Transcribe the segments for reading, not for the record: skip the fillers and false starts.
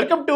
Welcome to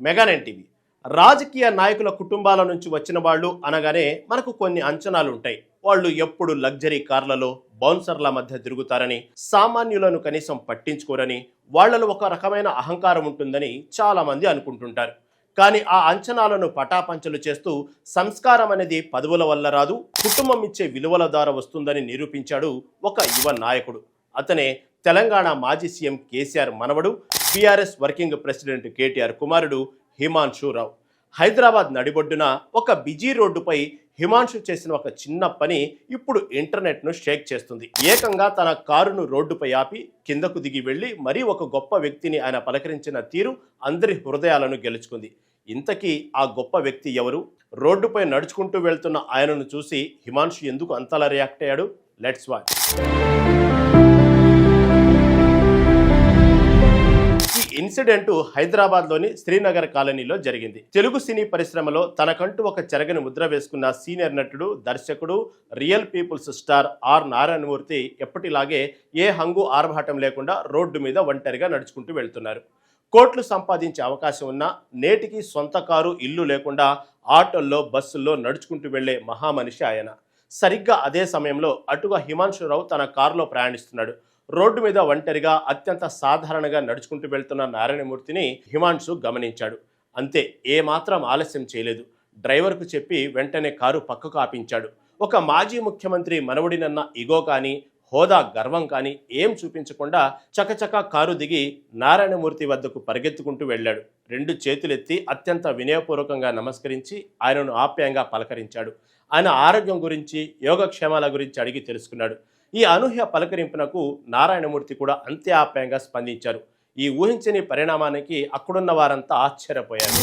మెగా9 TV. రాజకీయ నాయకుల కుటుంబాల నుంచి వచ్చిన వాళ్ళు అనగానే మనకు కొన్ని అంచనాలు ఉంటాయి. వాళ్ళు ఎప్పుడు లగ్జరీ కార్లలో బౌన్సర్ల మధ్య తిరుగుతారని, సామాన్యులను కనీసం పట్టించుకోరని, వాళ్లలో ఒక రకమైన అహంకారం ఉంటుందని చాలా మంది అనుకుంటుంటారు. కానీ ఆ అంచనాలను పటాపంచలు చేస్తూ సంస్కారం అనేది పదవుల వల్ల రాదు, కుటుంబం ఇచ్చే విలువల ద్వారా వస్తుందని నిరూపించాడు ఒక యువ నాయకుడు. అతనే తెలంగాణ మాజీ సీఎం కేసీఆర్ మనవడు, టీఆర్ఎస్ వర్కింగ్ ప్రెసిడెంట్ కేటీఆర్ కుమారుడు హిమాన్షు రావు. హైదరాబాద్ నడిబొడ్డున ఒక బిజీ రోడ్డుపై హిమాన్షు చేసిన ఒక చిన్న పని ఇప్పుడు ఇంటర్నెట్ను షేక్ చేస్తుంది. ఏకంగా తన కారును రోడ్డుపై ఆపి కిందకు దిగి వెళ్లి మరీ ఒక గొప్ప వ్యక్తిని ఆయన పలకరించిన తీరు అందరి హృదయాలను గెలుచుకుంది. ఇంతకీ ఆ గొప్ప వ్యక్తి ఎవరు? రోడ్డుపై నడుచుకుంటూ వెళ్తున్న ఆయనను చూసి హిమాన్షు ఎందుకు అంతలా రియాక్ట్ అయ్యాడు? Let's watch. ఇన్సిడెంట్ హైదరాబాద్లోని శ్రీనగర్ కాలనీలో జరిగింది. తెలుగు సినీ పరిశ్రమలో తనకంటూ ఒక చెరగని ముద్ర వేసుకున్న సీనియర్ నటుడు, దర్శకుడు, real people's star R Narayana Murthy ఎప్పటిలాగే ఏ హంగు ఆర్భాటం లేకుండా రోడ్డు మీద ఒంటరిగా నడుచుకుంటూ వెళ్తున్నారు. కోట్లు సంపాదించే అవకాశం ఉన్నా నేటికి సొంత కారు, ఇల్లు లేకుండా ఆటోల్లో, బస్సుల్లో నడుచుకుంటూ వెళ్లే మహామనిషి ఆయన. సరిగ్గా అదే సమయంలో అటుగా హిమాన్షు రావు తన కారులో ప్రయాణిస్తున్నాడు. రోడ్డు మీద ఒంటరిగా అత్యంత సాధారణంగా నడుచుకుంటూ వెళ్తున్న నారాయణమూర్తిని హిమాన్షు గమనించాడు. అంతే, ఏమాత్రం ఆలస్యం చేయలేదు. డ్రైవర్కు చెప్పి వెంటనే కారు పక్కకు ఆపించాడు. ఒక మాజీ ముఖ్యమంత్రి మనవడినన్న ఇగో కానీ, హోదా, గర్వం కానీ ఏం చూపించకుండా చకచకా కారు దిగి నారాయణమూర్తి వద్దకు పరిగెత్తుకుంటూ వెళ్ళాడు. రెండు చేతులెత్తి అత్యంత వినయపూర్వకంగా నమస్కరించి ఆయనను ఆప్యాయంగా పలకరించాడు. ఆయన ఆరోగ్యం గురించి, యోగక్షేమాల గురించి అడిగి తెలుసుకున్నాడు. ఈ అనూహ్య పలకరింపునకు నారాయణమూర్తి కూడా అంతే ఆప్యాయంగా స్పందించారు. ఈ ఊహించని పరిణామానికి అక్కడున్న వారంతా ఆశ్చర్యపోయారు.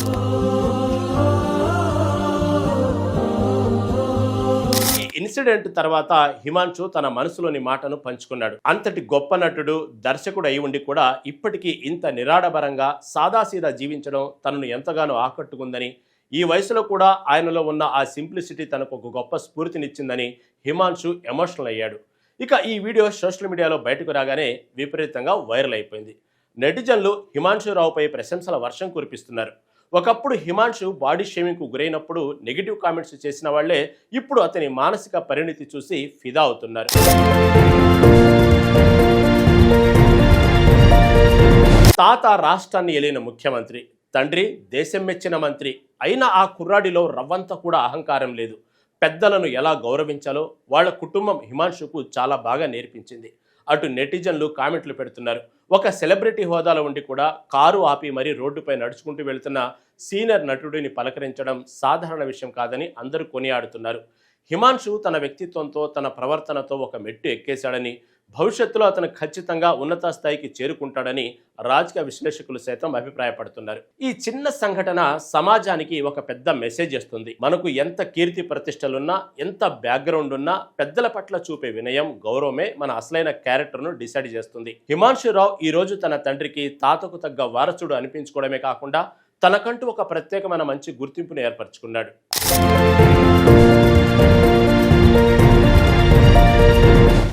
ఈ ఇన్సిడెంట్ తర్వాత హిమాన్షు తన మనసులోని మాటను పంచుకున్నాడు. అంతటి గొప్ప నటుడు, దర్శకుడు అయి ఉండి కూడా ఇప్పటికీ ఇంత నిరాడంబరంగా సాదాసీదా జీవించడం తనను ఎంతగానో ఆకట్టుకుందని, ఈ వయసులో కూడా ఆయనలో ఉన్న ఆ సింప్లిసిటీ తనకు ఒక గొప్ప స్ఫూర్తినిచ్చిందని హిమాన్షు ఎమోషనల్ అయ్యాడు. ఇక ఈ వీడియో సోషల్ మీడియాలో బయటకు రాగానే విపరీతంగా వైరల్ అయిపోయింది. నెటిజన్లు హిమాన్షు రావుపై ప్రశంసల వర్షం కురిపిస్తున్నారు. ఒకప్పుడు హిమాన్షు బాడీ షేమింగ్కు గురైనప్పుడు నెగిటివ్ కామెంట్స్ చేసిన వాళ్లే ఇప్పుడు అతని మానసిక పరిణితి చూసి ఫిదా అవుతున్నారు. తాత రాష్ట్రాన్ని ఏలిన ముఖ్యమంత్రి, తండ్రి దేశం మెచ్చిన మంత్రి అయినా ఆ కుర్రాడిలో రవ్వంత కూడా అహంకారం లేదు. పెద్దలను ఎలా గౌరవించాలో వాళ్ళ కుటుంబం హిమాన్షుకు చాలా బాగా నేర్పించింది. అటు నెటిజన్లు కామెంట్లు పెడుతున్నారు. ఒక సెలబ్రిటీ హోదాలో ఉండి కూడా కారు ఆపి మరీ రోడ్డుపై నడుచుకుంటూ వెళుతున్న సీనియర్ నటుడిని పలకరించడం సాధారణ విషయం కాదని అందరూ కొనియాడుతున్నారు. హిమాన్షు తన వ్యక్తిత్వంతో, తన ప్రవర్తనతో ఒక మెట్టు ఎక్కేశాడని, భవిష్యత్తులో అతను ఖచ్చితంగా ఉన్నత స్థాయికి చేరుకుంటాడని రాజకీయ విశ్లేషకులు సైతం అభిప్రాయపడుతున్నారు. ఈ చిన్న సంఘటన సమాజానికి ఒక పెద్ద మెసేజ్ ఇస్తుంది. మనకు ఎంత కీర్తి ప్రతిష్టలున్నా, ఎంత బ్యాక్గ్రౌండ్ ఉన్నా పెద్దల పట్ల చూపే వినయం, గౌరవమే మన అసలైన క్యారెక్టర్ను డిసైడ్ చేస్తుంది. హిమాన్షు రావు ఈ రోజు తన తండ్రికి తాతకు తగ్గ వారసుడు అనిపించుకోవడమే కాకుండా తనకంటూ ఒక ప్రత్యేకమైన మంచి గుర్తింపును ఏర్పరచుకున్నాడు.